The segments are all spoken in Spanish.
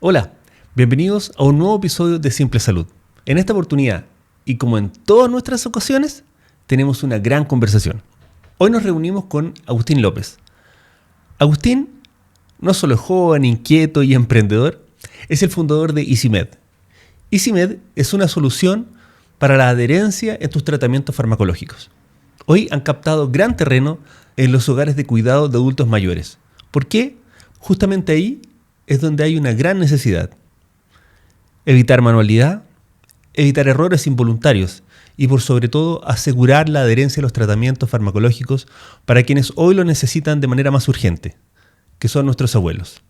Hola, bienvenidos a un nuevo episodio de Simple Salud. En esta oportunidad, y como en todas nuestras ocasiones, tenemos una gran conversación. Hoy nos reunimos con Agustín López. Agustín no solo es joven, inquieto y emprendedor, es el fundador de EasyMed. EasyMed es una solución para la adherencia en tus tratamientos farmacológicos. Hoy han captado gran terreno en los hogares de cuidado de adultos mayores. ¿Por qué? Justamente ahí es donde hay una gran necesidad. Evitar manualidad, evitar errores involuntarios y por sobre todo asegurar la adherencia a los tratamientos farmacológicos para quienes hoy lo necesitan de manera más urgente, que son nuestros abuelos.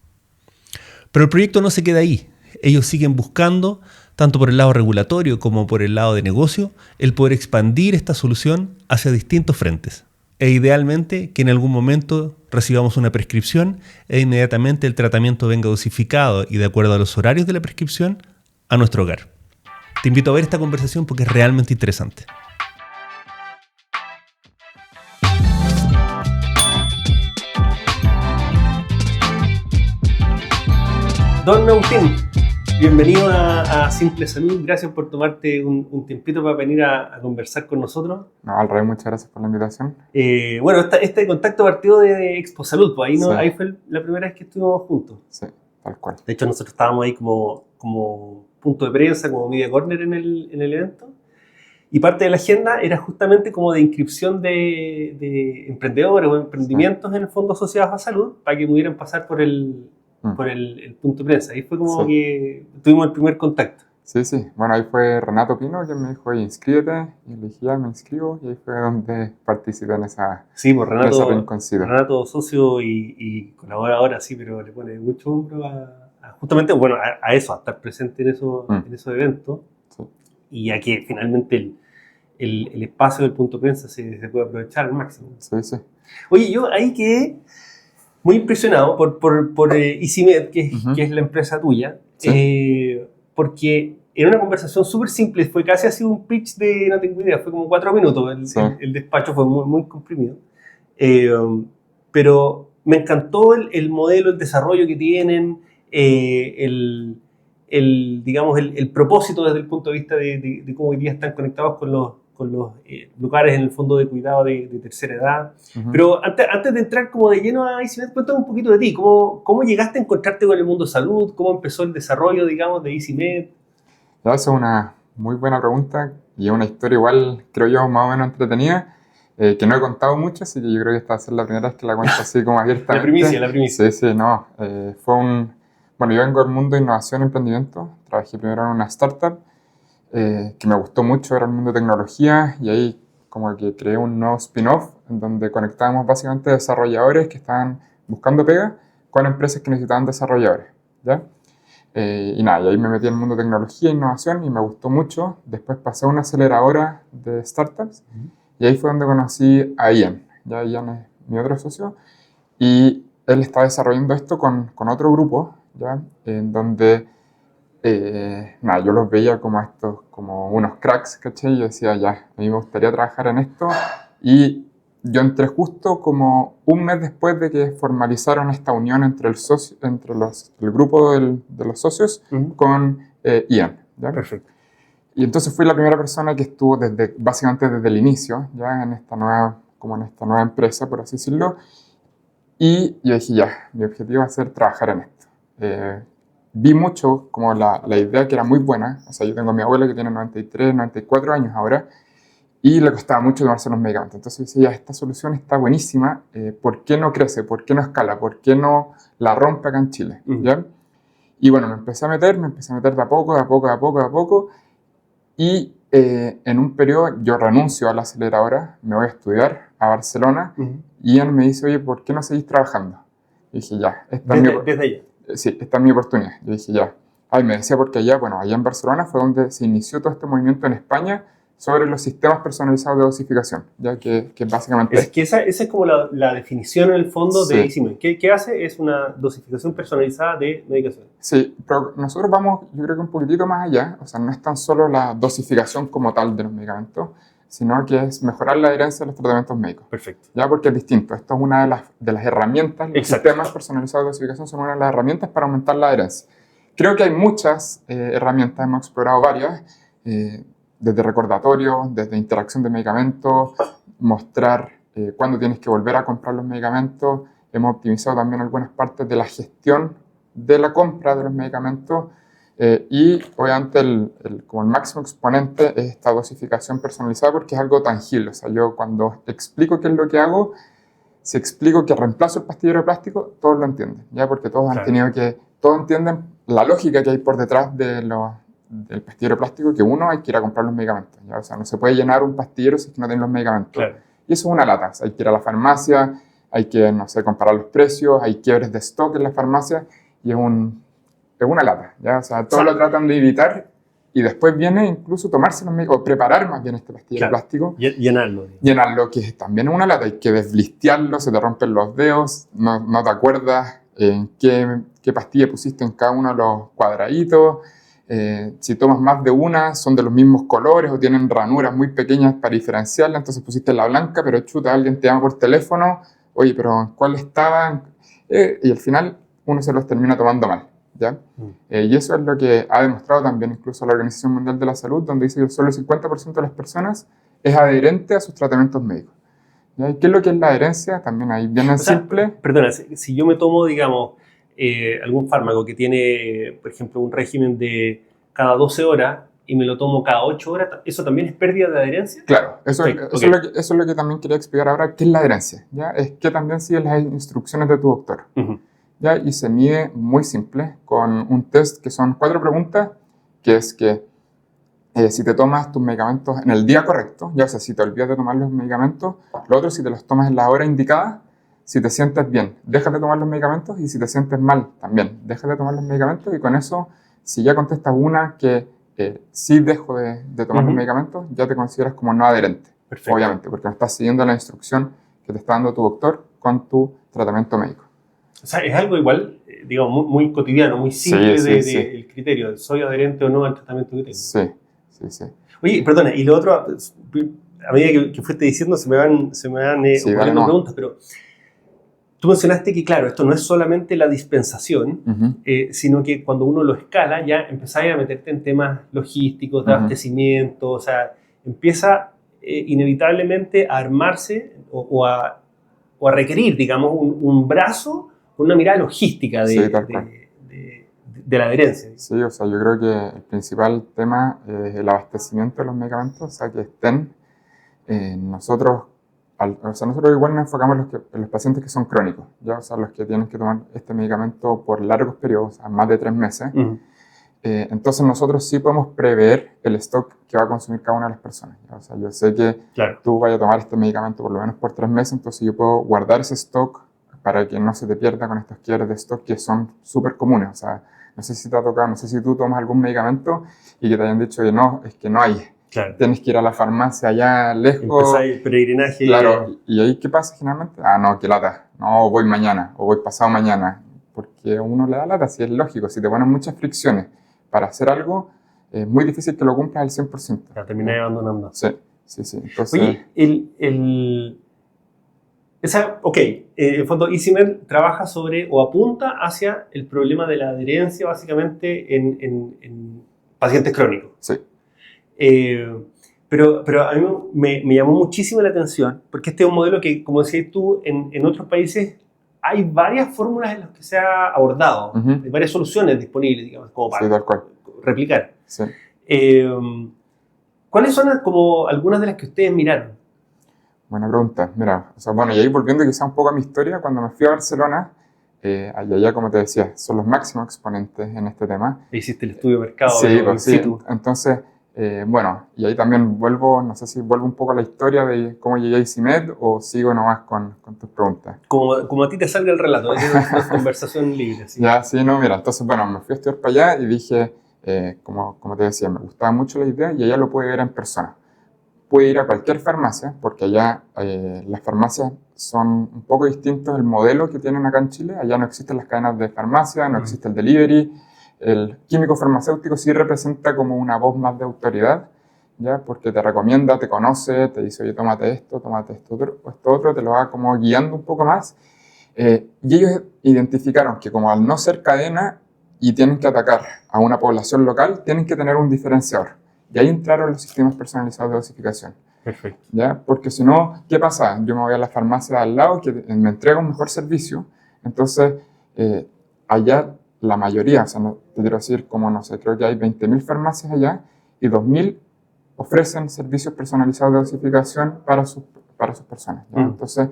Pero el proyecto no se queda ahí. Ellos siguen buscando, tanto por el lado regulatorio como por el lado de negocio, el poder expandir esta solución hacia distintos frentes. E idealmente que en algún momento recibamos una prescripción e inmediatamente el tratamiento venga dosificado y de acuerdo a los horarios de la prescripción a nuestro hogar. Te invito a ver esta conversación porque es realmente interesante. Don Agustín, bienvenido a Simple Salud. Gracias por tomarte un tiempito para venir a conversar con nosotros. No, al revés, muchas gracias por la invitación. Este contacto partió de Expo Salud, pues ahí, Sí. ahí fue la primera vez que estuvimos juntos. Sí, tal cual. De hecho, nosotros estábamos ahí como punto de prensa, como media corner en el evento. Y parte de la agenda era justamente como de inscripción de emprendedores o emprendimientos en el fondo asociados a salud para que pudieran pasar por el punto de prensa. Ahí fue como que tuvimos el primer contacto. Sí. Bueno, ahí fue Renato Pino quien me dijo, oye, inscríbete. Y le dije, ya me inscribo. Y ahí fue donde participé en esa Renato socio y colaborador, sí, pero le pone mucho hombro justamente, bueno, a eso, a estar presente en esos eventos. Sí. Y a que finalmente el espacio del punto de prensa se puede aprovechar al máximo. Sí. Oye, yo ahí quedé muy impresionado por EasyMed, que es la empresa tuya, Sí. porque era una conversación súper simple, fue casi así un pitch de, no tengo idea, fue como 4 minutos, el despacho fue muy comprimido, pero me encantó el modelo, el desarrollo que tienen, digamos, el propósito desde el punto de vista de cómo hoy día están conectados con los lugares en el fondo de cuidado de tercera edad. Uh-huh. Pero antes de entrar como de lleno a EasyMed, cuéntame un poquito de ti. ¿Cómo llegaste a encontrarte con el mundo de salud? ¿Cómo empezó el desarrollo, digamos, de EasyMed? Esa es una muy buena pregunta y es una historia igual, creo yo, más o menos entretenida, que no he contado mucho, así que yo creo que esta va a ser la primera vez que la cuento así como abiertamente. La primicia. Sí, no. Bueno, yo vengo del mundo de innovación y emprendimiento. Trabajé primero en una startup que me gustó mucho, era el mundo de tecnología, y ahí como que creé un nuevo spin-off en donde conectábamos básicamente desarrolladores que estaban buscando pega con empresas que necesitaban desarrolladores, ¿ya? Y nada, y ahí me metí en el mundo de tecnología e innovación y me gustó mucho. Después pasé a una aceleradora de startups y ahí fue donde conocí a Ian. Ya Ian es mi otro socio y él está desarrollando esto con otro grupo, ¿ya? En donde yo los veía como estos, como unos cracks, ¿cachai? Yo decía, ya, a mí me gustaría trabajar en esto. Y yo entré justo como un mes después de que formalizaron esta unión entre el grupo de los socios con Ian, ¿ya? Perfecto. Y entonces fui la primera persona que estuvo básicamente desde el inicio, ya en esta nueva empresa, por así decirlo. Y yo dije, ya, mi objetivo va a ser trabajar en esto. Vi mucho como la idea que era muy buena. O sea, yo tengo a mi abuela que tiene 93, 94 años ahora y le costaba mucho tomarse los medicamentos. Entonces decía, esta solución está buenísima, ¿por qué no crece? ¿Por qué no escala? ¿Por qué no la rompe acá en Chile? ¿Ya? Y bueno, me empecé a meter de a poco y en un periodo yo renuncio a la aceleradora, me voy a estudiar a Barcelona y él me dice, oye, ¿por qué no seguís trabajando? Y dije, ya, Desde allá. Sí, esta es mi oportunidad. Yo dije, ya. Me decía porque allá en Barcelona fue donde se inició todo este movimiento en España sobre los sistemas personalizados de dosificación, ya que básicamente... Es que esa es como la definición en el fondo de EasyMed. ¿Qué hace? Es una dosificación personalizada de medicación. Sí, pero nosotros vamos, yo creo que un poquitito más allá. O sea, no es tan solo la dosificación como tal de los medicamentos, sino que es mejorar la adherencia a los tratamientos médicos. Perfecto. Ya, porque es distinto. Esto es una de las herramientas. Los sistemas personalizados de dosificación son una de las herramientas para aumentar la adherencia. creo que hay muchas herramientas, hemos explorado varias, desde recordatorio, desde interacción de medicamentos, mostrar cuándo tienes que volver a comprar los medicamentos. Hemos optimizado también algunas partes de la gestión de la compra de los medicamentos y obviamente como el máximo exponente es esta dosificación personalizada porque es algo tangible. O sea, yo cuando explico qué es lo que hago, si explico que reemplazo el pastillero de plástico, todos lo entienden, ¿ya? Porque todos han tenido todos entienden la lógica que hay por detrás del pastillero de plástico, que uno hay que ir a comprar los medicamentos, ¿ya? O sea, no se puede llenar un pastillero si es que no tienen los medicamentos. Claro. Y eso es una lata, o sea, hay que ir a la farmacia, hay que, no sé, comparar los precios, hay quiebres de stock en la farmacia, y es una lata, ¿ya? O sea, todos lo tratan de evitar, y después viene incluso tomarse los medicamentos, o preparar más bien este pastillero de plástico. Llenarlo. Llenarlo, que también es una lata, hay que desblistearlo, se te rompen los dedos, no te acuerdas en qué pastilla pusiste en cada uno de los cuadraditos. Si tomas más de una, son de los mismos colores o tienen ranuras muy pequeñas para diferenciarla, entonces pusiste la blanca, pero chuta, alguien te llama por teléfono, oye, pero ¿cuál estaba? Y al final uno se los termina tomando mal, ¿ya? Y eso es lo que ha demostrado también incluso la Organización Mundial de la Salud, donde dice que solo el 50% de las personas es adherente a sus tratamientos médicos. ¿Ya? ¿Y qué es lo que es la adherencia? También ahí bien simple. Perdona, si yo me tomo, digamos, algún fármaco que tiene, por ejemplo, un régimen de cada 12 horas y me lo tomo cada 8 horas, ¿eso también es pérdida de adherencia? Claro, eso es lo que también quería explicar ahora, ¿qué es la adherencia? ¿Ya? Es que también sigues las instrucciones de tu doctor. ¿Ya? Y se mide muy simple con un test que son 4 preguntas, que es que si te tomas tus medicamentos en el día correcto, ya, o sea, si te olvidas de tomar los medicamentos, lo otro, si te los tomas en la hora indicada, si te sientes bien, dejas de tomar los medicamentos, y si te sientes mal, también, dejas de tomar los medicamentos, y con eso, si ya contestas una que sí dejo de tomar los medicamentos, ya te consideras como no adherente. Perfecto. Obviamente, porque no estás siguiendo la instrucción que te está dando tu doctor con tu tratamiento médico. O sea, es algo igual, digamos, muy cotidiano, muy simple del criterio, ¿soy adherente o no al tratamiento que tengo? Sí. Oye, perdona, y lo otro, a medida que fuiste diciendo, se me van ocurriendo preguntas, pero tú mencionaste que, claro, esto no es solamente la dispensación, sino que cuando uno lo escala, ya empezáis a meterte en temas logísticos, de abastecimiento, o sea, empieza inevitablemente a armarse o a requerir, digamos, un brazo con una mirada logística de la adherencia. Sí, o sea, yo creo que el principal tema es el abastecimiento de los medicamentos, o sea, que estén nosotros igual nos enfocamos en los pacientes que son crónicos, ¿ya? O sea, los que tienen que tomar este medicamento por largos periodos, o sea, más de 3 meses. Entonces nosotros sí podemos prever el stock que va a consumir cada una de las personas, ¿ya? O sea, yo sé que tú vayas a tomar este medicamento por lo menos por 3 meses, entonces yo puedo guardar ese stock para que no se te pierda con estos quiebres de stock que son súper comunes. O sea, no sé si te ha tocado, no sé si tú tomas algún medicamento y que te hayan dicho que no, es que no hay. Claro. Tienes que ir a la farmacia allá lejos. Empezar el peregrinaje. Claro, y ahí ¿qué pasa generalmente? Ah, no, qué lata. No, voy mañana o voy pasado mañana. Porque uno le da lata, si es lógico. Si te ponen muchas fricciones para hacer algo, es muy difícil que lo cumplas al 100%. La terminé abandonando. Sí. Entonces, oye, en el fondo EasyMed trabaja sobre o apunta hacia el problema de la adherencia básicamente en pacientes crónicos. Sí. Pero a mí me llamó muchísimo la atención porque este es un modelo que, como decías tú, en otros países hay varias fórmulas en las que se ha abordado, hay varias soluciones disponibles, digamos, como para replicar. Sí. ¿Cuáles son como algunas de las que ustedes miraron? Buena pregunta. Mira, o sea, bueno, y ahí volviendo quizá un poco a mi historia, cuando me fui a Barcelona, allá, como te decía, son los máximos exponentes en este tema. Hiciste el estudio de mercado. Sí, pues sí. Entonces, bueno, y ahí también no sé si vuelvo un poco a la historia de cómo llegué a EasyMed o sigo nomás con tus preguntas. Como a ti te salga el relato, es una conversación libre. ¿Sí? Ya, sí, no, mira, entonces, bueno, me fui a estudiar para allá y dije, como te decía, me gustaba mucho la idea y allá lo pude ver en persona. Pude ir a cualquier farmacia, porque allá las farmacias son un poco distintos del modelo que tienen acá en Chile. Allá no existen las cadenas de farmacia, no existe el delivery. El químico farmacéutico sí representa como una voz más de autoridad, ¿ya? Porque te recomienda, te conoce, te dice, oye, tómate esto otro, te lo va como guiando un poco más. Y ellos identificaron que como al no ser cadena, y tienen que atacar a una población local, tienen que tener un diferenciador. Y ahí entraron los sistemas personalizados de dosificación. Perfecto. ¿Ya? Porque si no, ¿qué pasa? Yo me voy a la farmacia de al lado que me entrega un mejor servicio, entonces allá la mayoría, o sea, no, te quiero decir, como no sé, creo que hay 20.000 farmacias allá y 2.000 ofrecen servicios personalizados de dosificación para sus personas. ¿Ya? Entonces,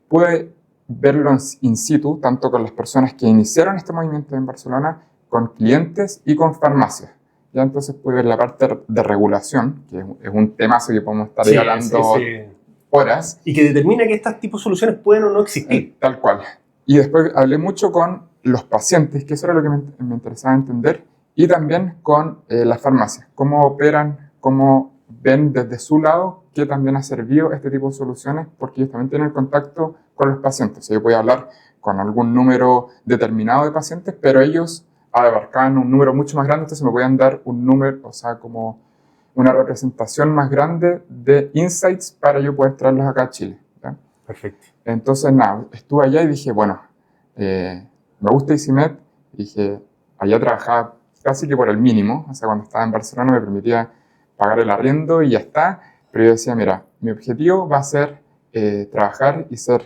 pude verlo in situ, tanto con las personas que iniciaron este movimiento en Barcelona, con clientes y con farmacias. Ya entonces pude ver la parte de regulación, que es un temazo que podemos estar ahí hablando horas. Y que determina que estas tipos de soluciones pueden o no existir. Tal cual. Y después hablé mucho con los pacientes, que eso era lo que me interesaba entender, y también con las farmacias, cómo operan, cómo ven desde su lado qué también ha servido este tipo de soluciones, porque ellos también tienen contacto con los pacientes. O sea, yo podía hablar con algún número determinado de pacientes, pero ellos abarcaban un número mucho más grande, entonces me podían dar un número, o sea, como una representación más grande de insights para yo poder traerlos acá a Chile. ¿Ya? Perfecto. Entonces, nada, estuve allá y dije, bueno, me gusta Easymed, dije, allá trabajaba casi que por el mínimo, o sea, cuando estaba en Barcelona me permitía pagar el arriendo y ya está, pero yo decía, mira, mi objetivo va a ser trabajar y ser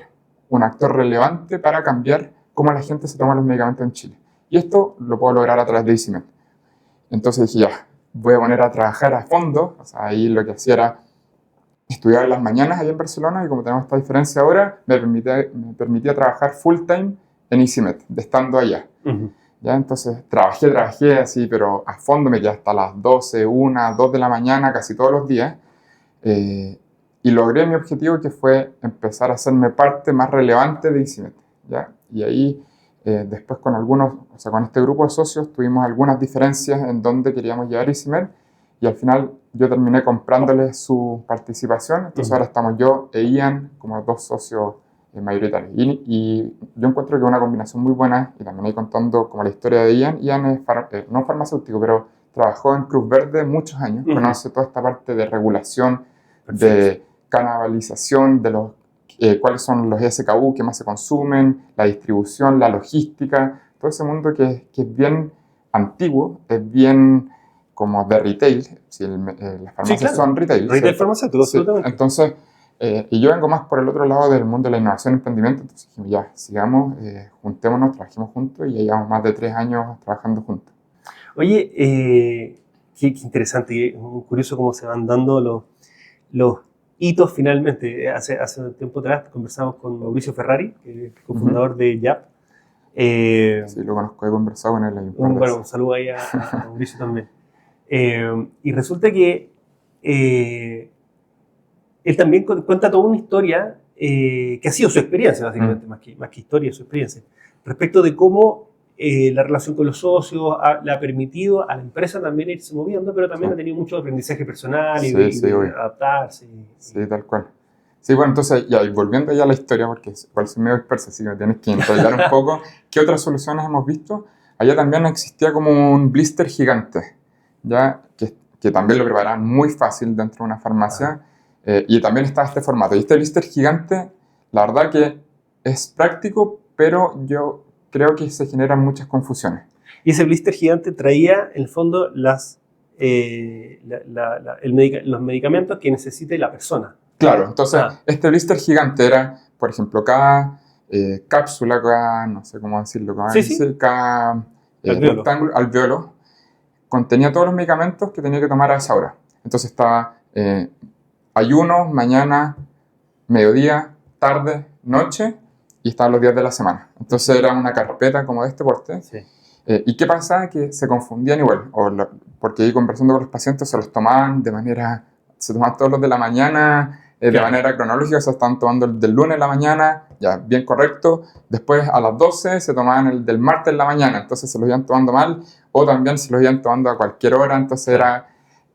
un actor relevante para cambiar cómo la gente se toma los medicamentos en Chile. Y esto lo puedo lograr a través de Easymed. Entonces dije, ya, voy a poner a trabajar a fondo, o sea, ahí lo que hacía era estudiar en las mañanas allá en Barcelona y como tenemos esta diferencia ahora, me permitía trabajar full time en Easymed, de estando allá. ¿Ya? Entonces trabajé así, pero a fondo, me quedé hasta las 12, 1, 2 de la mañana, casi todos los días. Y logré mi objetivo, que fue empezar a hacerme parte más relevante de Easymed. ¿Ya? Y ahí, después con algunos, o sea, con este grupo de socios, tuvimos algunas diferencias en dónde queríamos llevar Easymed. Y al final yo terminé comprándole su participación. Entonces ahora estamos yo e Ian como dos socios mayoritarios. Y yo encuentro que es una combinación muy buena. Y también ahí contando como la historia de Ian. Ian es no farmacéutico, pero trabajó en Cruz Verde muchos años. Conoce toda esta parte de regulación, de canibalización, de los, cuáles son los SKU que más se consumen, la distribución, la logística. Todo ese mundo que es bien antiguo, es bien como de retail, si las farmacias son retail. Retail farmacéutico, absolutamente. Entonces, y yo vengo más por el otro lado del mundo de la innovación y emprendimiento, entonces dijimos, ya, sigamos, juntémonos, trabajemos juntos y ya llevamos más de 3 años trabajando juntos. Oye, qué interesante y curioso cómo se van dando los hitos finalmente. Hace un tiempo atrás conversamos con Mauricio Ferrari, que es cofundador de YAP. Sí, lo conozco, he conversado con él. Bueno, un saludo ahí a Mauricio también. Y resulta que él también cuenta toda una historia que ha sido su experiencia, básicamente, más que historia, su experiencia, respecto de cómo la relación con los socios le ha permitido a la empresa también irse moviendo, pero también ha tenido mucho aprendizaje personal y de adaptarse. Sí, tal cual. Sí, bueno, entonces, ya, y volviendo ya a la historia, porque igual soy medio disperso, así que me tienes que enrollar un poco. ¿Qué otras soluciones hemos visto? Allá también existía como un blister gigante, ya que también lo preparaban muy fácil dentro de una farmacia, y también está este formato. Y este blister gigante, la verdad que es práctico, pero yo creo que se generan muchas confusiones. Y ese blister gigante traía, en el fondo, los medicamentos que necesite la persona. Claro, entonces este blister gigante era, por ejemplo, cada cápsula, cada, no sé cómo decirlo, cada rectángulo, alveolo, contenía todos los medicamentos que tenía que tomar a esa hora. Entonces estaba ayuno, mañana, mediodía, tarde, noche, y estaban los días de la semana. Entonces era una carpeta como de este porte. Sí. ¿Y qué pasaba? Que se confundían igual, porque ahí conversando con los pacientes se tomaban todos los de la mañana, de manera cronológica, se estaban tomando el del lunes en la mañana, ya, bien correcto. Después a las 12 se tomaban el del martes en la mañana, entonces se los iban tomando mal, o también se los iban tomando a cualquier hora, entonces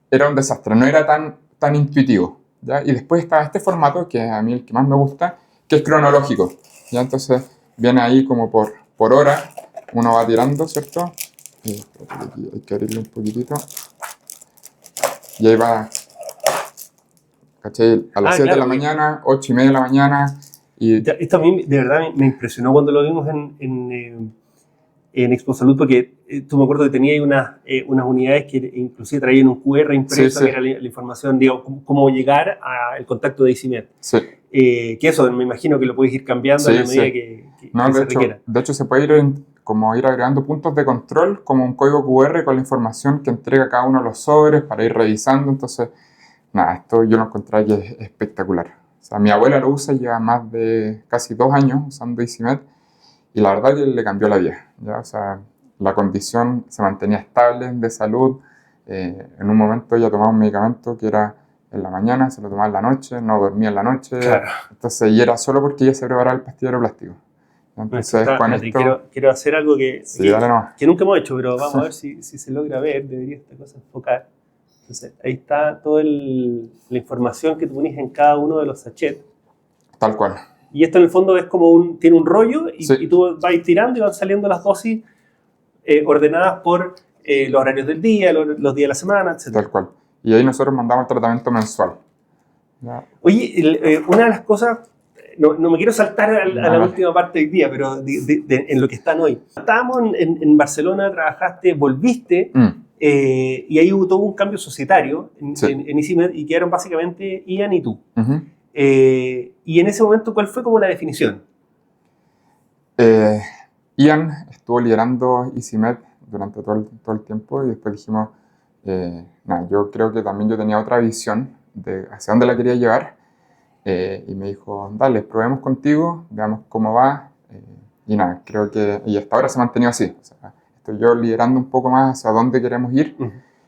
era un desastre, no era tan intuitivo, ¿ya? Y después estaba este formato, que a mí el que más me gusta, que es cronológico, ¿ya? Entonces viene ahí como por hora, uno va tirando, ¿cierto? Aquí hay que abrirlo un poquitito, y ahí va, ¿cachai? A las 7 de la mañana, 8 y media de la mañana. Y esto a mí de verdad me impresionó cuando lo vimos en Expo Salud, porque tú me acuerdo que tenías unas unidades que inclusive traían un QR impreso, Sí, sí. que era la información, digo, cómo llegar al contacto de ICIMED. Sí. Que eso me imagino que lo puedes ir cambiando Sí, a la medida sí. que No, se requiera. de hecho se puede como ir agregando puntos de control, como un código QR con la información que entrega cada uno de los sobres para ir revisando. Entonces, nada, esto yo lo encontré que es espectacular. O sea, mi abuela lo usa, lleva más de casi 2 años usando EasyMed y la verdad que le cambió la vida, ¿ya? O sea, la condición se mantenía estable de salud. En un momento ella tomaba un medicamento que era en la mañana, se lo tomaba en la noche, no dormía en la noche. Claro. Entonces, y era solo porque ella se preparaba el pastillero plástico. Entonces, con esto... Quiero hacer algo Sí, dale nomás. que nunca hemos hecho, pero vamos a ver si se logra ver. Debería esta cosa enfocar. Entonces, ahí está toda la información que tú pones en cada uno de los sachets. Tal cual. Y esto en el fondo es como tiene un rollo y, Sí. y tú vas tirando y van saliendo las dosis ordenadas por los horarios del día, los días de la semana, etc. Tal cual. Y ahí nosotros mandamos el tratamiento mensual. ¿Ya? Oye, una de las cosas, no me quiero saltar a la Vale. última parte del día, pero en lo que están hoy. Estábamos en Barcelona, trabajaste, volviste, y ahí hubo todo un cambio societario Sí. en EasyMed y quedaron básicamente Ian y tú. Ujú. Y en ese momento, ¿cuál fue como la definición? Ian estuvo liderando EasyMed durante todo el tiempo y después dijimos, nada, yo creo que también yo tenía otra visión de hacia dónde la quería llevar y me dijo, dale, probemos contigo, veamos cómo va y nada, creo que y hasta ahora se ha mantenido así. O sea, estoy yo liderando un poco más hacia dónde queremos ir,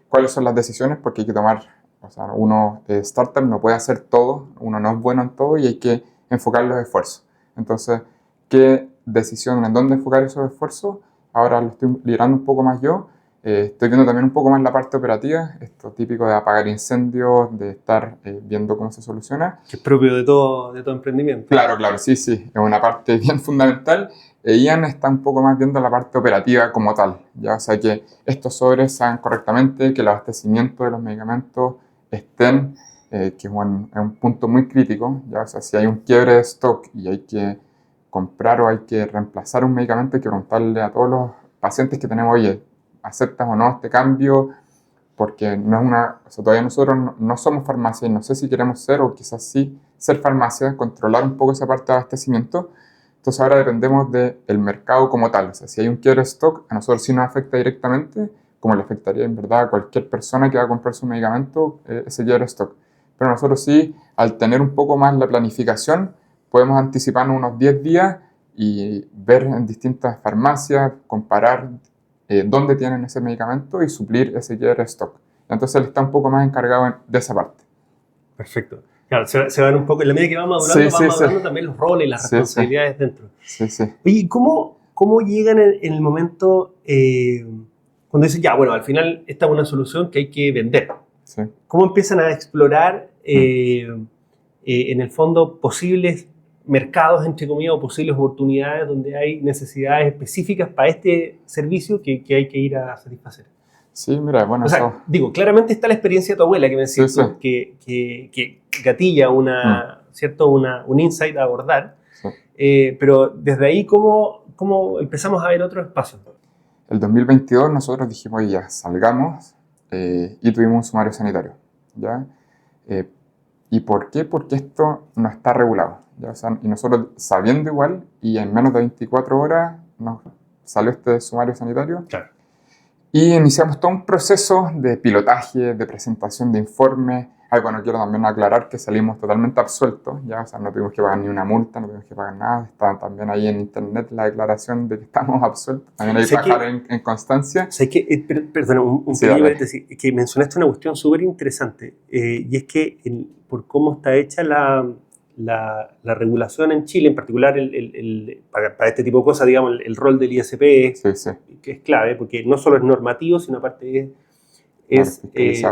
cuáles son las decisiones, porque hay que tomar, o sea, uno startup no puede hacer todo, uno no es bueno en todo y hay que enfocar los esfuerzos. Entonces, ¿qué decisión en dónde enfocar esos esfuerzos? Ahora lo estoy liderando un poco más yo. Estoy viendo también un poco más la parte operativa, esto típico de apagar incendios, de estar viendo cómo se soluciona. Que es propio de todo emprendimiento. Claro, sí, es una parte bien fundamental. Ian está un poco más viendo la parte operativa como tal, ¿ya? O sea, que estos sobres se hagan correctamente, que el abastecimiento de los medicamentos estén, que es un punto muy crítico, ¿ya? O sea, si hay un quiebre de stock y hay que comprar o hay que reemplazar un medicamento, hay que preguntarle a todos los pacientes que tenemos, oye, ¿aceptas o no este cambio? Porque no es o sea, todavía nosotros no somos farmacia y no sé si queremos ser o quizás sí ser farmacia, controlar un poco esa parte de abastecimiento. Entonces ahora dependemos del mercado como tal. O sea, si hay un quiebre de stock, a nosotros sí nos afecta directamente, como le afectaría en verdad a cualquier persona que va a comprar su medicamento, ese quiebre de stock. Pero nosotros sí, al tener un poco más la planificación, podemos anticiparnos unos 10 días y ver en distintas farmacias, comparar dónde tienen ese medicamento y suplir ese quiebre de stock. Entonces él está un poco más encargado de esa parte. Perfecto. Claro, se van un poco, en la medida que van madurando, van madurando también los roles y las responsabilidades dentro. Sí. Oye, ¿cómo llegan en el momento cuando dicen, ya, bueno, al final esta es una solución que hay que vender? Sí. ¿Cómo empiezan a explorar, en el fondo, posibles mercados, entre comillas, o posibles oportunidades donde hay necesidades específicas para este servicio que hay que ir a satisfacer? Sí, mira, bueno, o sea, digo, claramente está la experiencia de tu abuela que me decís, sí. que gatilla ¿cierto? un insight a abordar, sí. pero desde ahí, ¿cómo empezamos a ver otros espacios? El 2022 nosotros dijimos, ya, salgamos y tuvimos un sumario sanitario, ¿ya? ¿Y por qué? Porque esto no está regulado, ¿ya? O sea, y nosotros sabiendo igual, y en menos de 24 horas nos salió este sumario sanitario. Claro. Y iniciamos todo un proceso de pilotaje, de presentación de informes. Bueno, quiero también aclarar que salimos totalmente absueltos, ¿ya? O sea, no tuvimos que pagar ni una multa, no tuvimos que pagar nada. Está también ahí en internet la declaración de que estamos absueltos. También hay que bajar en constancia. Sé que, perdón, un pequeño paréntesis, que mencionaste una cuestión súper interesante, y es que por cómo está hecha la regulación en Chile, en particular para este tipo de cosas, digamos, el rol del ISP, que es clave, porque no solo es normativo, sino aparte es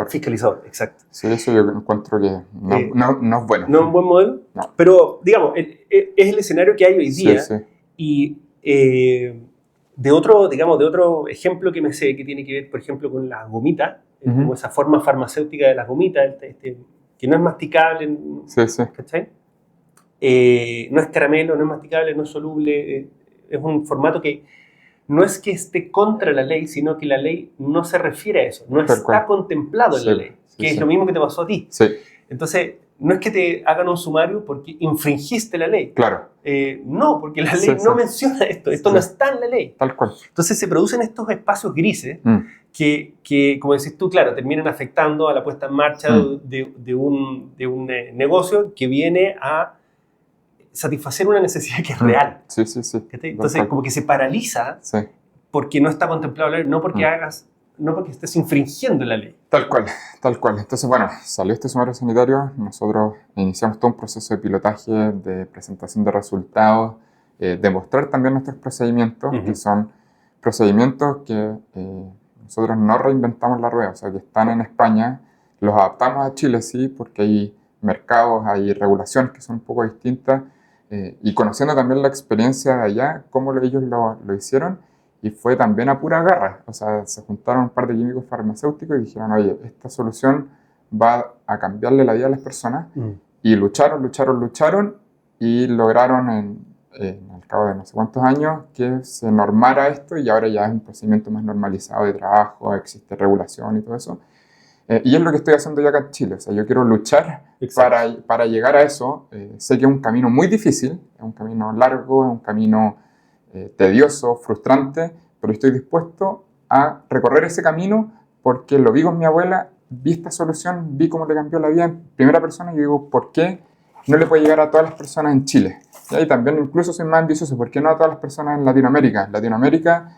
fiscalizador, exacto. Sí, eso yo encuentro que no es bueno. No es un buen modelo, no. Pero, digamos, es el escenario que hay hoy día. Y de otro ejemplo que me sé, que tiene que ver, por ejemplo, con las gomitas, como esa forma farmacéutica de las gomitas, que no es masticable, ¿cachai? No es caramelo, no es masticable, no es soluble, es un formato que no es que esté contra la ley, sino que la ley no se refiere a eso, no está contemplado en la ley, que es lo mismo que te pasó a ti. Sí. Entonces, no es que te hagan un sumario porque infringiste la ley. Claro. No, porque la ley no menciona esto no está en la ley. Tal cual. Entonces se producen estos espacios grises que, como decís tú, claro, terminan afectando a la puesta en marcha de un negocio que viene a satisfacer una necesidad que es real. Sí. Entonces, como que se paraliza porque no está contemplado la ley, no porque no porque estés infringiendo la ley. Tal cual. Entonces, bueno, salió este sumario sanitario, nosotros iniciamos todo un proceso de pilotaje, de presentación de resultados, de mostrar también nuestros procedimientos, que son procedimientos que nosotros no reinventamos la rueda, o sea, que están en España, los adaptamos a Chile, sí, porque hay mercados, hay regulaciones que son un poco distintas, y conociendo también la experiencia de allá, cómo ellos lo hicieron, y fue también a pura garra. O sea, se juntaron un par de químicos farmacéuticos y dijeron, oye, esta solución va a cambiarle la vida a las personas. Y lucharon y lograron al cabo de no sé cuántos años que se normara esto y ahora ya es un procedimiento más normalizado de trabajo, existe regulación y todo eso. Y es lo que estoy haciendo yo acá en Chile. O sea, yo quiero luchar para llegar a eso. Sé que es un camino muy difícil, es un camino largo, es un camino tedioso, frustrante, pero estoy dispuesto a recorrer ese camino porque lo vi con mi abuela, vi esta solución, vi cómo le cambió la vida en primera persona y digo, ¿por qué no le puede llegar a todas las personas en Chile? Y también incluso soy más ambicioso, ¿por qué no a todas las personas en Latinoamérica? En Latinoamérica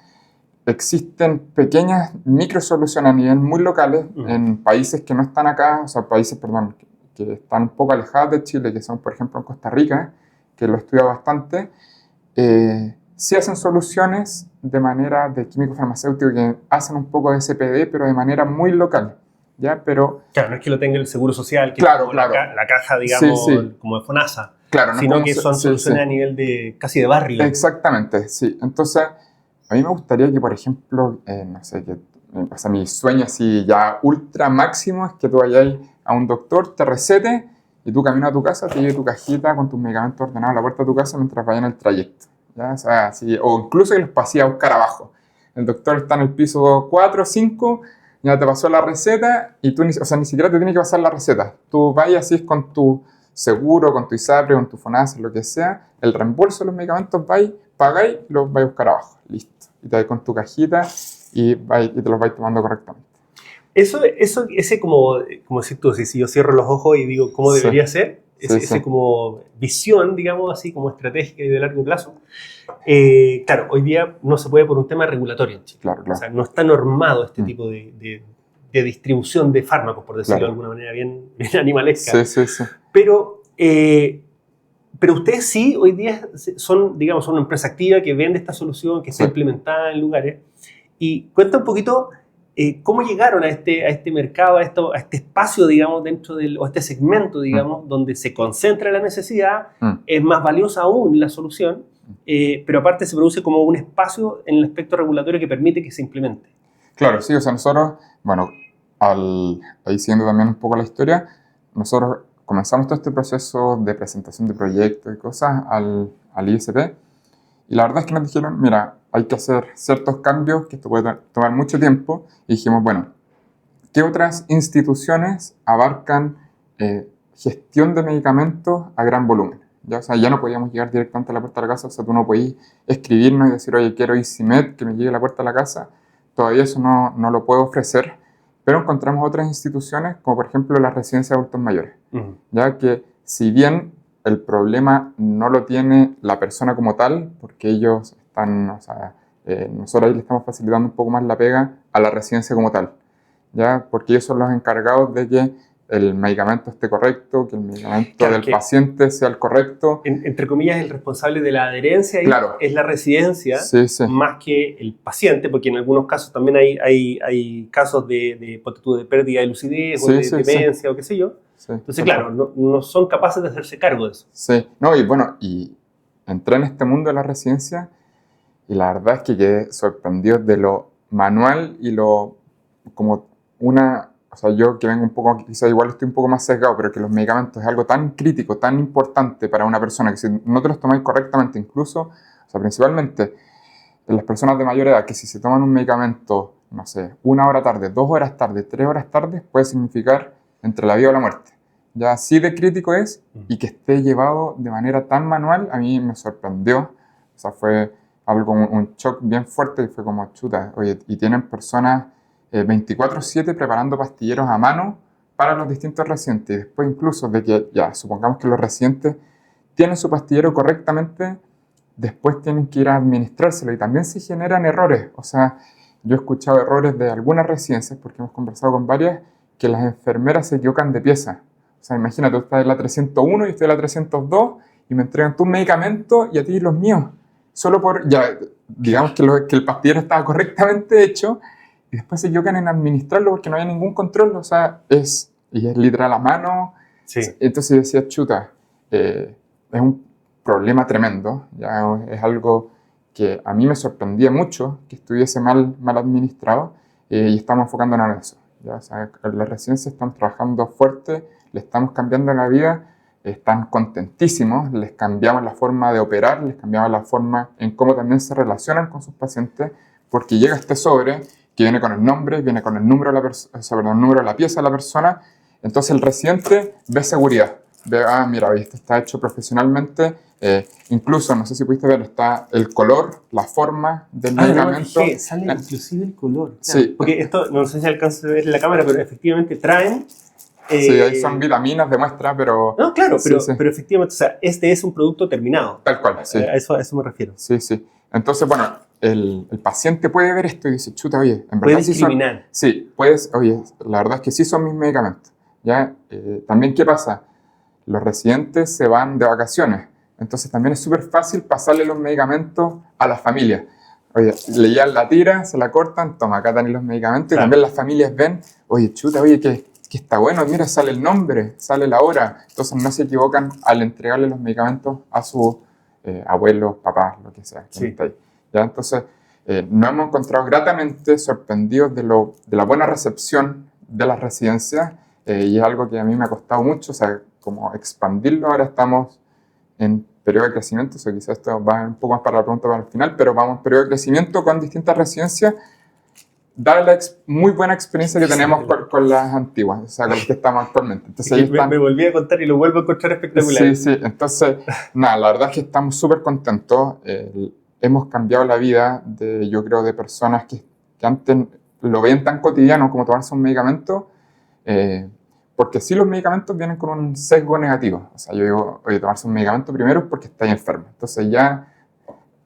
existen pequeñas microsoluciones a nivel muy locales en países que no están acá, o sea, países, perdón, que están un poco alejados de Chile, que son, por ejemplo, en Costa Rica, que lo he estudiado bastante. Sí hacen soluciones de manera de químico farmacéutico que hacen un poco de CPD, pero de manera muy local, ¿ya? Pero, claro, no es que lo tenga el Seguro Social, que claro, es como la caja, digamos, como de FONASA, claro, sino que son soluciones a nivel casi de barrio. Exactamente, sí. Entonces, a mí me gustaría que, por ejemplo, no sé, o sea, mi sueño así ya ultra máximo es que tú vayas a un doctor, te recete y tú caminas a tu casa, te lleves tu cajita con tus medicamentos ordenados a la puerta de tu casa mientras vayas en el trayecto. ¿Ya? O sea, o incluso que los pasé a buscar abajo. El doctor está en el piso 4 o 5, ya te pasó la receta y tú ni siquiera te tiene que pasar la receta. Tú vas así con tu seguro, con tu ISAPRE, con tu FONASA, lo que sea, el reembolso de los medicamentos, vais, pagáis, los vais a buscar abajo. Listo. Y te vas con tu cajita y te los vais tomando correctamente. Ese como decir tú, si yo cierro los ojos y digo cómo debería ser, ese como visión, digamos así, como estratégica y de largo plazo. Claro, hoy día no se puede por un tema regulatorio en Chile. Claro. O sea, no está normado este tipo de distribución de fármacos, por decirlo de alguna manera bien animalesca. Sí. Pero ustedes sí, hoy día son una empresa activa que vende esta solución, que está implementada en lugares. Y cuenta un poquito cómo llegaron a este mercado, a este espacio, digamos, o a este segmento, digamos, donde se concentra la necesidad, es más valiosa aún la solución, pero aparte se produce como un espacio en el aspecto regulatorio que permite que se implemente. Claro, sí, o sea, nosotros, bueno, ahí siguiendo también un poco la historia, nosotros comenzamos todo este proceso de presentación de proyectos y cosas al ISP, y la verdad es que nos dijeron, mira, hay que hacer ciertos cambios, que esto puede tomar mucho tiempo, y dijimos, bueno, ¿qué otras instituciones abarcan gestión de medicamentos a gran volumen? ¿Ya? O sea, ya no podíamos llegar directamente a la puerta de la casa, o sea, tú no podías escribirnos y decir, oye, quiero EasyMed, que me llegue a la puerta de la casa, todavía eso no lo puedo ofrecer, pero encontramos otras instituciones, como por ejemplo la residencia de adultos mayores, ya que si bien el problema no lo tiene la persona como tal, porque ellos están, o sea, nosotros ahí le estamos facilitando un poco más la pega a la residencia como tal, ¿ya? Porque ellos son los encargados de que el medicamento esté correcto, que el medicamento del paciente sea el correcto. Entre comillas, el responsable de la adherencia ahí es la residencia, más que el paciente, porque en algunos casos también hay casos de pérdida de lucidez o de demencia o qué sé yo. Entonces, claro, no son capaces de hacerse cargo de eso. Sí, no, y bueno, y entré en este mundo de la residencia y la verdad es que quedé sorprendido de lo manual y lo como o sea, yo que vengo un poco, quizás igual estoy un poco más sesgado, pero que los medicamentos es algo tan crítico, tan importante para una persona, que si no te los tomáis correctamente, incluso, o sea, principalmente, en las personas de mayor edad, que si se toman un medicamento, no sé, 1 hora tarde, 2 horas tarde, 3 horas tarde, puede significar entre la vida o la muerte. Ya así de crítico es, y que esté llevado de manera tan manual, a mí me sorprendió. O sea, fue algo, un shock bien fuerte, y fue como, chuta, oye, y tienen personas 24/7 preparando pastilleros a mano para los distintos residentes. Y después incluso de que, ya, supongamos que los residentes tienen su pastillero correctamente, después tienen que ir a administrárselo, y también se generan errores. O sea, yo he escuchado errores de algunas residencias, porque hemos conversado con varias, que las enfermeras se equivocan de pieza. O sea, imagínate, tú estás en la 301 y estoy en la 302 y me entregan tus medicamentos y a ti los míos. Solo por, ya, digamos que el pastillero estaba correctamente hecho, y después se equivocan en administrarlo porque no hay ningún control. O sea, es literal a mano. Sí. Entonces yo decía, chuta, es un problema tremendo. Ya es algo que a mí me sorprendía mucho que estuviese mal administrado, y estamos enfocándonos en eso. ¿Ya? O sea, las residencias están trabajando fuerte, le estamos cambiando la vida, están contentísimos, les cambiamos la forma de operar, les cambiamos la forma en cómo también se relacionan con sus pacientes, porque llega este sobre que viene con el nombre, viene con el número de la, el número de la pieza de la persona. Entonces el residente ve seguridad, ve, mira, esto está hecho profesionalmente. Incluso, no sé si pudiste ver, está el color, la forma del medicamento. No, sale inclusive el color. Sí. Porque esto, no sé si alcanza a ver en la cámara, pero efectivamente traen... sí, ahí son vitaminas de muestra, pero... No, claro, sí, pero, sí. pero efectivamente, o sea, este es un producto terminado. Tal cual, sí. A eso me refiero. Sí, sí. Entonces, bueno, el paciente puede ver esto y dice, chuta, oye, en verdad Puede sí discriminar. son... Sí, puedes, oye, la verdad es que sí son mis medicamentos. ¿Ya? También, ¿qué pasa? Los residentes se van de vacaciones. Entonces también es súper fácil pasarle los medicamentos a las familias. Oye, le llevan la tira, se la cortan, toma, acá están los medicamentos. Claro. Y también las familias ven, oye, chuta, oye, que está bueno, mira, sale el nombre, sale la hora. Entonces no se equivocan al entregarle los medicamentos a sus abuelos, papás, lo que sea. Sí. Está ahí. ¿Ya? Entonces nos hemos encontrado gratamente sorprendidos de la buena recepción de las residencias, y es algo que a mí me ha costado mucho, o sea, como expandirlo. Ahora estamos en periodo de crecimiento, o sea, quizás esto va un poco más para la pregunta para el final, pero vamos en periodo de crecimiento con distintas residencias, dada la muy buena experiencia que tenemos con las antiguas, o sea, con las que estamos actualmente. Entonces, ahí me volví a contar y lo vuelvo a encontrar espectacular. Sí, sí, entonces, nada, la verdad es que estamos súper contentos. Hemos cambiado la vida, yo creo, de personas que antes lo ven tan cotidiano como tomarse un medicamento, porque sí, los medicamentos vienen con un sesgo negativo. O sea, yo digo, oye, tomarse un medicamento primero es porque estáis enfermo. Entonces ya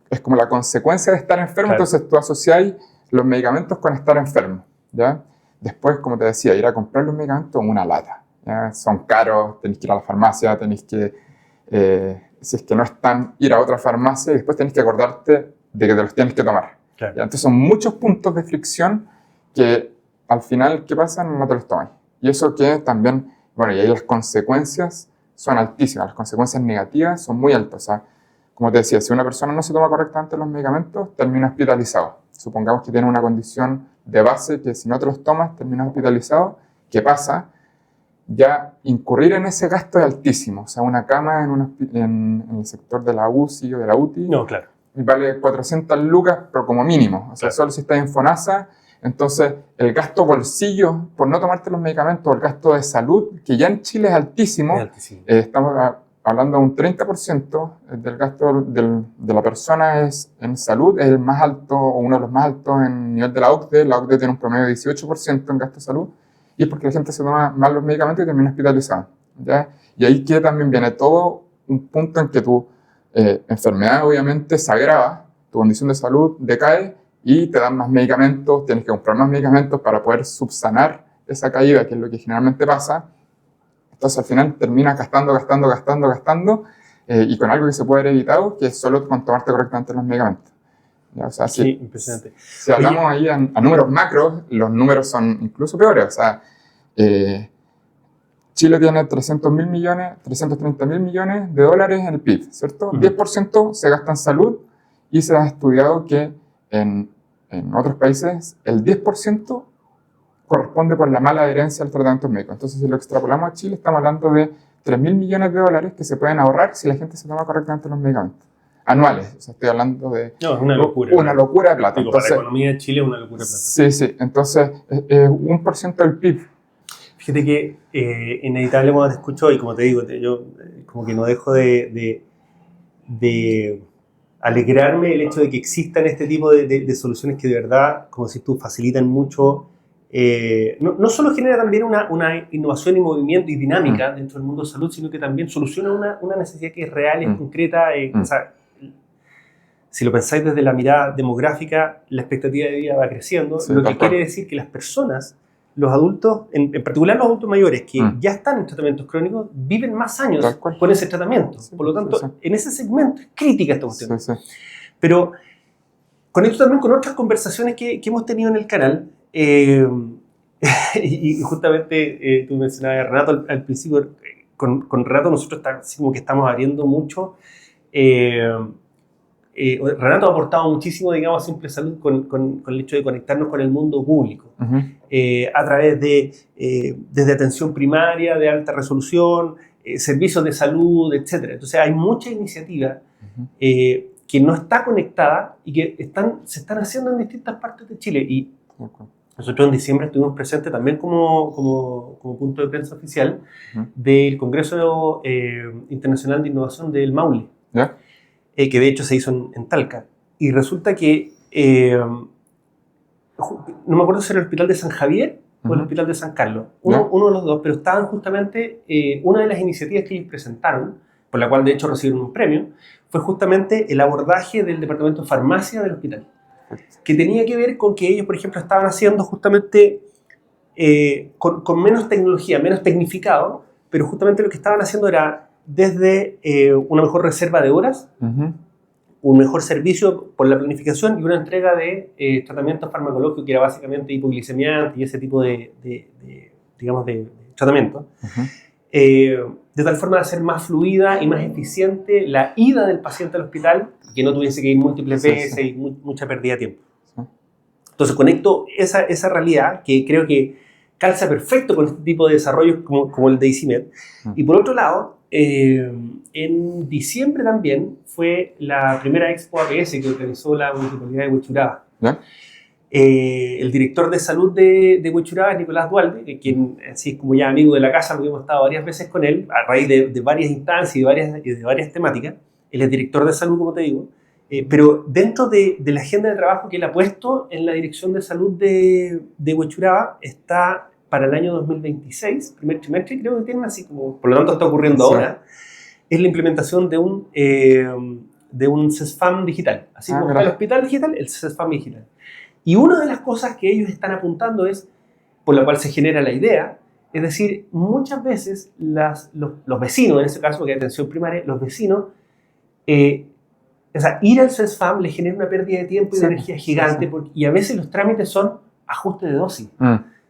es como la consecuencia de estar enfermo. Claro. Entonces tú asociáis los medicamentos con estar enfermo, ¿ya? Después, como te decía, ir a comprar los medicamentos en una lata, ¿ya? Son caros, tenéis que ir a la farmacia, tenéis que, si es que no están, ir a otra farmacia, y después tenéis que acordarte de que te los tienes que tomar. Claro. ¿Ya? Entonces son muchos puntos de fricción que al final, ¿qué pasa? No te los tomas. Y eso que también, bueno, y ahí las consecuencias son altísimas, las consecuencias negativas son muy altas. O sea, como te decía, si una persona no se toma correctamente los medicamentos, termina hospitalizado. Supongamos que tiene una condición de base que si no te los tomas, terminas hospitalizado. ¿Qué pasa? Ya incurrir en ese gasto es altísimo. O sea, una cama en el sector de la UCI o de la UTI, no, claro, vale 400 lucas, pero como mínimo. O sea, claro, solo si estás en FONASA. Entonces, el gasto bolsillo por no tomarte los medicamentos, el gasto de salud, que ya en Chile es altísimo, estamos hablando de un 30% del gasto de la persona en salud, es el más alto, o uno de los más altos en nivel de la OCDE. La OCDE tiene un promedio de 18% en gasto de salud, y es porque la gente se toma mal los medicamentos y termina hospitalizada, ¿ya? Y ahí que también viene todo un punto en que tu enfermedad obviamente se agrava, tu condición de salud decae, y te dan más medicamentos, tienes que comprar más medicamentos para poder subsanar esa caída, que es lo que generalmente pasa. Entonces al final terminas gastando, y con algo que se puede haber evitado, que es solo con tomarte correctamente los medicamentos. ¿Ya? O sea, sí, impresionante. Si hablamos ahí a números macros, los números son incluso peores. O sea, Chile tiene 330 mil millones de dólares en el PIB, ¿cierto? 10% se gasta en salud, y se ha estudiado que en otros países el 10% corresponde por la mala adherencia al tratamiento médico. Entonces, si lo extrapolamos a Chile, estamos hablando de 3.000 millones de dólares que se pueden ahorrar si la gente se toma correctamente los medicamentos. anuales. O sea, estoy hablando de no, es una locura. Una locura de plata. Digo, entonces, para la economía de Chile es una locura de plata. Sí, sí. Entonces, 1% del PIB. Fíjate que inevitable cuando te escucho, y como te digo, yo como que no dejo de alegrarme el hecho de que existan este tipo de soluciones que de verdad, como si tú, facilitan mucho. No solo genera también una innovación y movimiento y dinámica dentro del mundo de salud, sino que también soluciona una necesidad que es real, es concreta. O sea, si lo pensáis desde la mirada demográfica, la expectativa de vida va creciendo, lo que quiere decir que las personas, los adultos, en particular los adultos mayores que ya están en tratamientos crónicos, viven más años con ese tratamiento. Por lo tanto, en ese segmento es crítica esta cuestión. Pero conecto también con otras conversaciones que hemos tenido en el canal. Y justamente tú mencionabas a Renato al principio. Con Renato nosotros así como que estamos abriendo mucho. Renato ha aportado muchísimo, digamos, a Simple Salud con el hecho de conectarnos con el mundo público, a través desde atención primaria de alta resolución, servicios de salud, etc. Entonces hay mucha iniciativa que no está conectada y que se están haciendo en distintas partes de Chile. Y nosotros en diciembre estuvimos presentes también como punto de prensa oficial del Congreso Internacional de Innovación del Maule. ¿Ya? Que de hecho se hizo en Talca. Y resulta que, no me acuerdo si era el hospital de San Javier o el hospital de San Carlos, uno de los dos, pero estaban justamente, una de las iniciativas que ellos presentaron, por la cual de hecho recibieron un premio, fue justamente el abordaje del departamento de farmacia del hospital, que tenía que ver con que ellos, por ejemplo, estaban haciendo justamente con menos tecnología, menos tecnificado, pero justamente lo que estaban haciendo era desde una mejor reserva de horas, un mejor servicio por la planificación y una entrega de tratamientos farmacológicos que era básicamente hipoglicemiante y ese tipo de tratamientos, de tal forma de hacer más fluida y más eficiente la ida del paciente al hospital, que no tuviese que ir múltiples veces y mucha pérdida de tiempo. Entonces conecto esa realidad que creo que calza perfecto con este tipo de desarrollos como el de ICIMED. Y por otro lado, en diciembre también fue la primera Expo APS que organizó la Municipalidad de Huechuraba. El director de salud de Huechuraba es Nicolás Dualde, quien así es como ya amigo de la casa, porque hemos estado varias veces con él, a raíz de varias instancias y de varias temáticas. Él es director de salud, como te digo, pero dentro de la agenda de trabajo que él ha puesto en la Dirección de Salud de Huechuraba está para el año 2026, primer trimestre, creo que tienen así como, por lo tanto está ocurriendo ahora, es la implementación de un CESFAM digital. Así como está el hospital digital, el CESFAM digital. Y una de las cosas que ellos están apuntando es, por la cual se genera la idea, es decir, muchas veces los vecinos, en ese caso, que hay atención primaria, los vecinos, o sea, ir al CESFAM les genera una pérdida de tiempo y de energía gigante, y a veces los trámites son ajuste de dosis.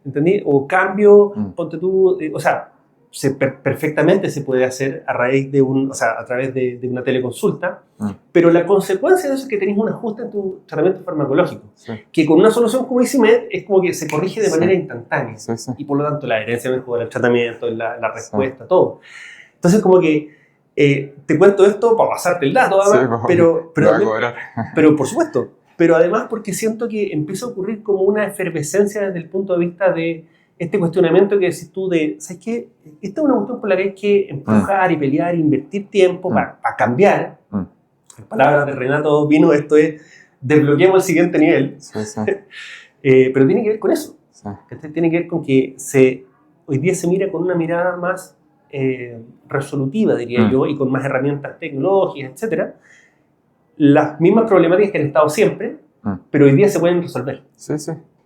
¿Entendí? O cambio, ponte tú, o sea, perfectamente se puede hacer a raíz a través de una teleconsulta, pero la consecuencia de eso es que tenés un ajuste en tu tratamiento farmacológico, que con una solución como ICIMED es como que se corrige de manera instantánea, y por lo tanto la adherencia mejora, el tratamiento, la respuesta, todo. Entonces como que te cuento esto para pasarte el dato, pero por supuesto. Pero además porque siento que empieza a ocurrir como una efervescencia desde el punto de vista de este cuestionamiento que decís tú de, ¿sabes qué? Esta es una cuestión por la que hay que empujar y pelear, invertir tiempo para cambiar. En palabras de Renato Vino, esto es, desbloqueemos el siguiente nivel. Pero tiene que ver con eso. Tiene que ver con que hoy día se mira con una mirada más resolutiva, diría yo, y con más herramientas tecnológicas, etc. Las mismas problemáticas que han estado siempre, pero hoy día se pueden resolver. Sí.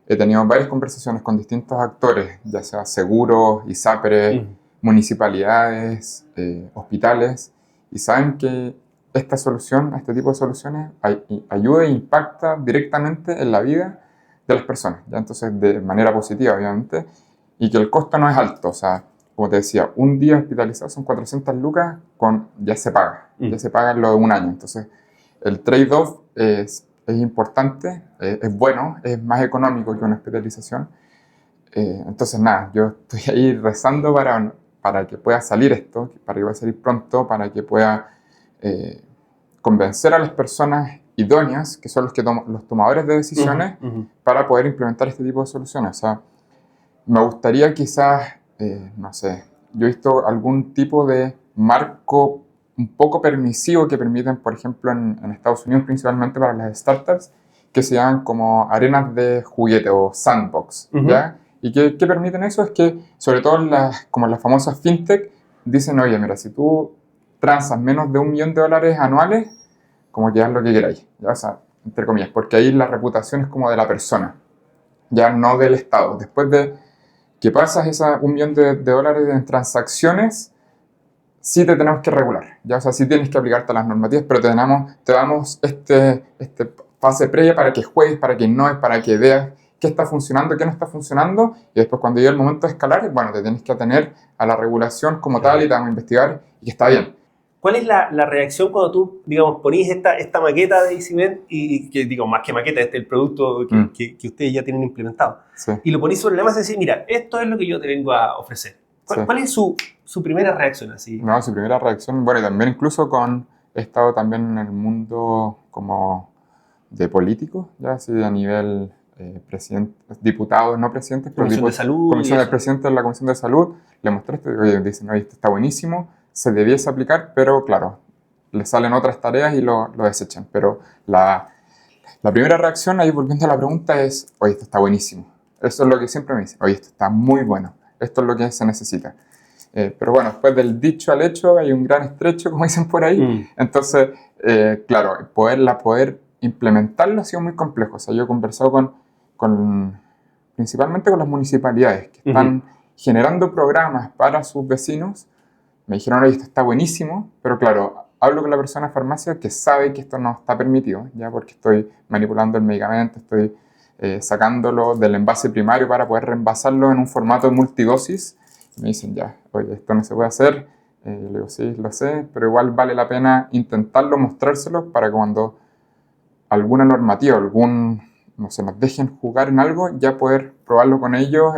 He tenido varias conversaciones con distintos actores, ya sea seguros, ISAPRE, municipalidades, hospitales, y saben que esta solución, este tipo de soluciones, ayuda e impacta directamente en la vida de las personas, ¿ya? Entonces de manera positiva, obviamente, y que el costo no es alto, o sea, como te decía, un día hospitalizado son 400 lucas, ya se paga en lo de un año, entonces el trade-off es importante, es bueno, es más económico que una hospitalización. Entonces, nada, yo estoy ahí rezando para que pueda salir esto, para que pueda salir pronto, para que pueda convencer a las personas idóneas, que son los tomadores de decisiones, para poder implementar este tipo de soluciones. O sea, me gustaría quizás, no sé, yo he visto algún tipo de marco un poco permisivo que permiten, por ejemplo, en Estados Unidos, principalmente para las startups, que se llaman como arenas de juguete o sandbox, ¿ya? ¿Y qué permiten eso? Es que, sobre todo como las famosas fintech, dicen, oye, mira, si tú transas menos de $1 millón anuales, como que haz lo que queráis, ¿ya? O sea, entre comillas, porque ahí la reputación es como de la persona, ya no del Estado. Después de que pasas $1 millón en transacciones, sí te tenemos que regular, ¿ya? O sea, sí tienes que aplicarte a las normativas, pero te damos este fase previa para que juegues, para que innoves, para que veas qué está funcionando, qué no está funcionando, y después cuando llegue el momento de escalar, bueno, te tienes que atener a la regulación como tal y te vamos a investigar y que está bien. ¿Cuál es la reacción cuando tú, digamos, ponís esta maqueta de EasyVent y que, digo, más que maqueta, el producto que ustedes ya tienen implementado? Sí. Y lo ponís sobre la mesa y decís, mira, esto es lo que yo te vengo a ofrecer. ¿Cuál es su primera reacción así? No, su primera reacción, bueno, y también incluso he estado también en el mundo como de políticos, ya así a nivel diputados, no presidentes, pero Comisión de Salud. Comisión del presidente de la Comisión de Salud, le mostré esto y oye, dicen, oye, esto está buenísimo, se debiese aplicar, pero claro, le salen otras tareas y lo desechan. Pero la primera reacción, ahí volviendo a la pregunta, es, oye, esto está buenísimo. Eso es lo que siempre me dicen, oye, esto está muy bueno, esto es lo que se necesita. Pero bueno, después del dicho al hecho hay un gran estrecho, como dicen por ahí. Entonces, claro, poder implementarlo ha sido muy complejo. O sea, yo he conversado principalmente con las municipalidades que están generando programas para sus vecinos. Me dijeron, oye, esto está buenísimo, pero claro, hablo con la persona de farmacia que sabe que esto no está permitido, ya porque estoy manipulando el medicamento, estoy sacándolo del envase primario para poder reenvasarlo en un formato multidosis. Y me dicen, ya, oye, esto no se puede hacer. Yo le digo, sí, lo sé, pero igual vale la pena intentarlo, mostrárselo para que cuando alguna normativa, no sé, nos dejen jugar en algo, ya poder probarlo con ellos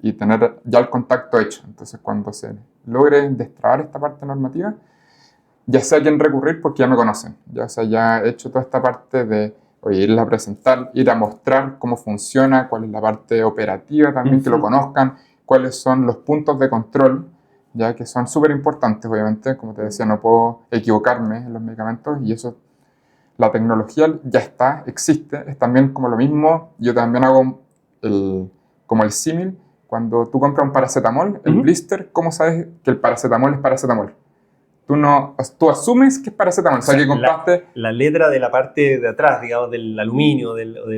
y tener ya el contacto hecho. Entonces, cuando se logre destrabar esta parte normativa, ya sé a quién recurrir porque ya me conocen. Ya, o sea, ya he hecho toda esta parte de irles a presentar, ir a mostrar cómo funciona, cuál es la parte operativa también, que lo conozcan, cuáles son los puntos de control, ya que son súper importantes, obviamente. Como te decía, no puedo equivocarme en los medicamentos y eso, la tecnología ya está, existe. Es también como lo mismo, yo también hago como el símil. Cuando tú compras un paracetamol, el blister, ¿cómo sabes que el paracetamol es paracetamol? Tú asumes que es paracetamol. O sea, que compraste... La letra de la parte de atrás, digamos, del aluminio,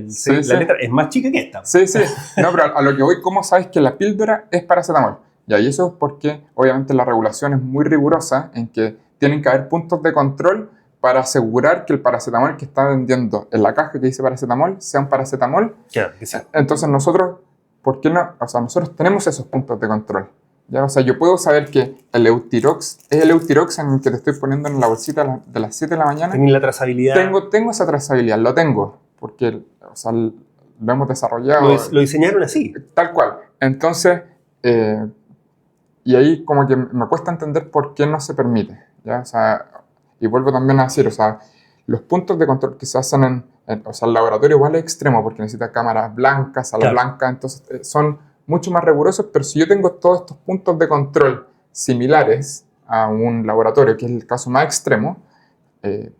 sí, la letra es más chica que esta. Sí, sí. No, pero a lo que voy, ¿cómo sabes que la píldora es paracetamol? Y eso es porque, obviamente, la regulación es muy rigurosa en que tienen que haber puntos de control para asegurar que el paracetamol que está vendiendo en la caja que dice paracetamol sea un paracetamol. Claro, que sí. Entonces nosotros, ¿por qué no? O sea, nosotros tenemos esos puntos de control. ¿Ya? O sea, yo puedo saber que el Eutirox es el Eutirox en el que te estoy poniendo en la bolsita de las 7 de la mañana. ¿Tienes la trazabilidad? Tengo esa trazabilidad, lo tengo, porque o sea, lo hemos desarrollado. Lo diseñaron así. Tal cual. Entonces, y ahí como que me cuesta entender por qué no se permite. ¿Ya? O sea, y vuelvo también a decir, o sea, los puntos de control que se hacen o sea, el laboratorio igual es extremo, porque necesita cámaras blancas, salas blancas, entonces son mucho más rigurosos, pero si yo tengo todos estos puntos de control similares a un laboratorio, que es el caso más extremo,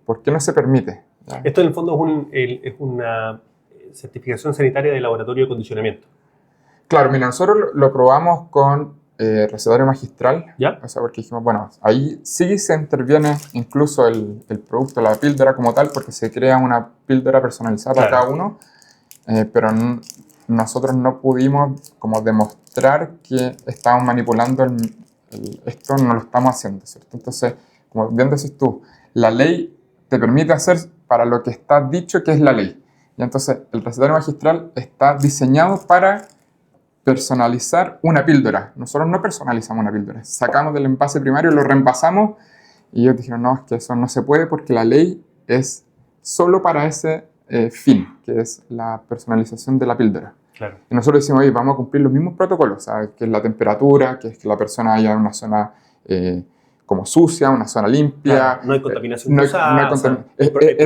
¿por qué no se permite? ¿Ya? Esto en el fondo es una certificación sanitaria de laboratorio de acondicionamiento. Claro, mira, nosotros lo probamos con recetario magistral, ¿ya? O sea, porque dijimos, bueno, ahí sí se interviene incluso el producto, la píldora como tal, porque se crea una píldora personalizada para cada uno, pero nosotros no pudimos como demostrar que estábamos manipulando esto, no lo estamos haciendo, ¿cierto? Entonces, como bien decís tú, la ley te permite hacer para lo que está dicho que es la ley. Y entonces, el recetario magistral está diseñado para personalizar una píldora. Nosotros no personalizamos una píldora. Sacamos del envase primario, lo reempasamos y ellos dijeron, no, es que eso no se puede porque la ley es solo para ese fin, que es la personalización de la píldora. Claro. Y nosotros decimos, oye, vamos a cumplir los mismos protocolos, ¿sabes? Que es la temperatura, que es que la persona haya en una zona como sucia, una zona limpia. Claro, no hay contaminación es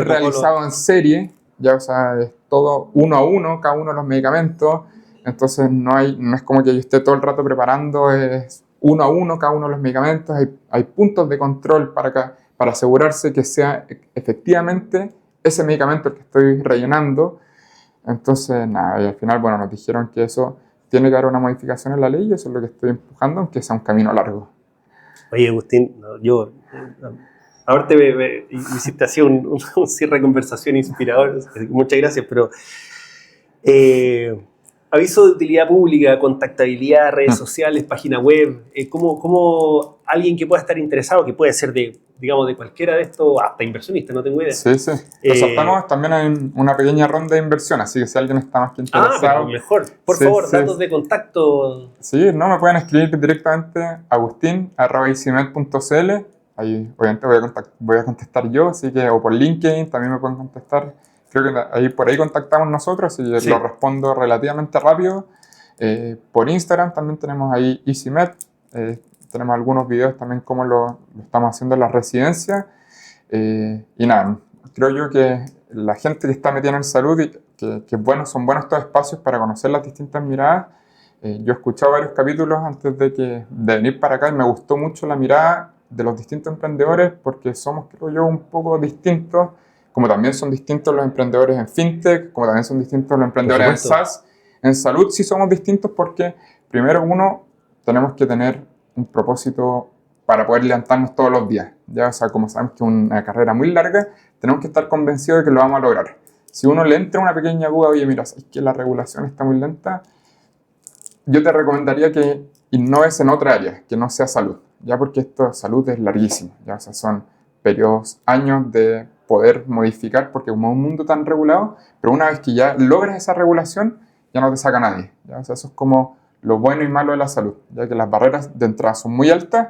realizado en serie, ya, o sea, es todo uno a uno, cada uno de los medicamentos. Entonces no es como que yo esté todo el rato preparando, es uno a uno cada uno de los medicamentos. Hay puntos de control para asegurarse que sea efectivamente ese medicamento el que estoy rellenando. Entonces, nada, y al final, bueno, nos dijeron que eso tiene que haber una modificación en la ley y eso es lo que estoy empujando, aunque sea un camino largo. Oye, Agustín, yo... Ahorita me hiciste así un cierre de conversación inspirador. Muchas gracias, pero... aviso de utilidad pública, contactabilidad, redes sociales, página web. ¿Cómo alguien que pueda estar interesado, que puede ser de cualquiera de estos, hasta inversionista, no tengo idea? Sí. Entonces estamos también en una pequeña ronda de inversión, así que si alguien está más que interesado... pero mejor. Por favor, datos de contacto. Sí, me pueden escribir directamente a agustin@easymed.cl. Ahí obviamente voy a contestar yo, así que, o por LinkedIn también me pueden contestar. Creo que por ahí contactamos nosotros y lo respondo relativamente rápido. Por Instagram también tenemos ahí EasyMed. Tenemos algunos videos también cómo lo estamos haciendo en las residencias. Y nada, creo yo que la gente que está metida en salud, y que bueno, son buenos estos espacios para conocer las distintas miradas. Yo he escuchado varios capítulos antes de venir para acá y me gustó mucho la mirada de los distintos emprendedores porque somos, creo yo, un poco distintos. Como también son distintos los emprendedores en fintech, como también son distintos los emprendedores en SaaS. En salud sí somos distintos porque, primero, tenemos que tener un propósito para poder levantarnos todos los días. Ya, o sea, como sabemos que es una carrera muy larga, tenemos que estar convencidos de que lo vamos a lograr. Si uno le entra una pequeña duda, oye, mira, es que la regulación está muy lenta, yo te recomendaría que innoves en otra área, que no sea salud. Ya, porque esto de salud es larguísimo. Ya, o sea, son periodos, años de poder modificar, porque como es un mundo tan regulado, pero una vez que ya logres esa regulación, ya no te saca nadie, ¿ya? O sea, eso es como lo bueno y malo de la salud, ya que las barreras de entrada son muy altas,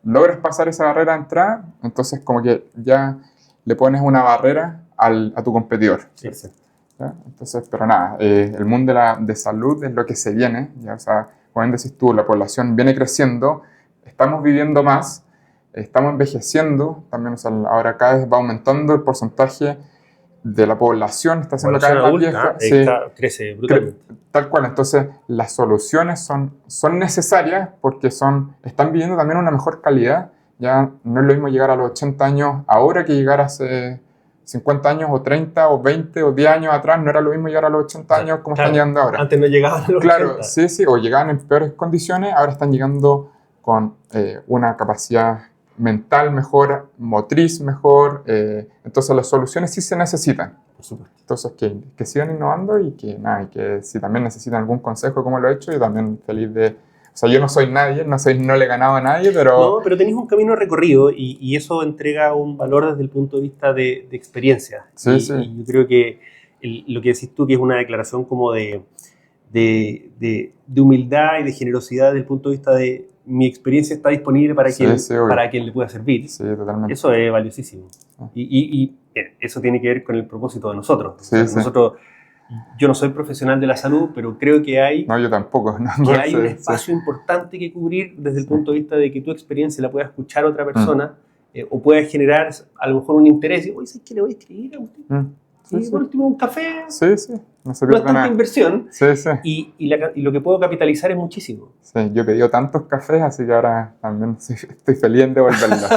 logras pasar esa barrera de entrada, entonces como que ya le pones una barrera a tu competidor. Sí. ¿Ya? Entonces, pero nada, el mundo de salud es lo que se viene, ¿ya? O sea, como bien decís tú, la población viene creciendo, estamos viviendo más, estamos envejeciendo, también, o sea, ahora cada vez va aumentando el porcentaje de la población, está siendo cada vez más vieja. Crece brutalmente. Tal cual, entonces las soluciones son necesarias porque están viviendo también una mejor calidad. Ya no es lo mismo llegar a los 80 años ahora que llegar hace 50 años o 30 o 20 o 10 años atrás. No era lo mismo llegar a los 80 años como están llegando ahora. Antes no llegaban a los 80. Sí, o llegaban en peores condiciones, ahora están llegando con una capacidad mental mejor, motriz mejor, entonces las soluciones sí se necesitan. Por supuesto. Entonces que sigan innovando y que si también necesitan algún consejo como lo he hecho, yo también feliz de... O sea, yo no soy nadie, no le he ganado a nadie, pero... No, pero tenéis un camino recorrido y eso entrega un valor desde el punto de vista de experiencia. Sí. Y yo creo que lo que decís tú, que es una declaración como de humildad y de generosidad desde el punto de vista de mi experiencia está disponible para quien le pueda servir. Sí, totalmente. Eso es valiosísimo. Y eso tiene que ver con el propósito de nosotros. Nosotros, yo no soy profesional de la salud, pero creo que hay... No, yo tampoco. Hay un espacio importante que cubrir desde el punto de vista de que tu experiencia la pueda escuchar otra persona o pueda generar a lo mejor un interés. Y, oye, ¿sabes qué le voy a escribir, Agustín? Y por último, un café. Sí. No se pierde nada. Inversión. Sí. Y lo que puedo capitalizar es muchísimo. Sí, yo he pedido tantos cafés, así que ahora también estoy feliz en devolverlos.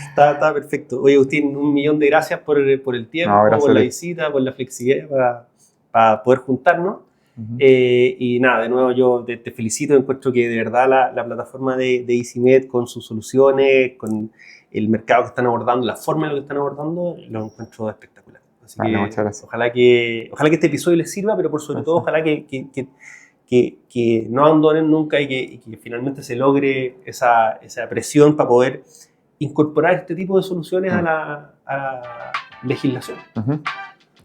Está perfecto. Oye, Agustín, 1.000.000 de gracias por el tiempo, por la visita, por la flexibilidad para poder juntarnos. Y nada, de nuevo yo te felicito, encuentro que de verdad la plataforma de EasyMed con sus soluciones, con el mercado que están abordando, la forma en la que están abordando, lo encuentro espectacular. Así que muchas gracias. Ojalá que este episodio les sirva, pero por sobre todo ojalá que no abandonen nunca y que finalmente se logre esa presión para poder incorporar este tipo de soluciones a la legislación.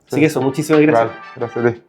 Así que eso, muchísimas gracias. Vale, gracias a ti.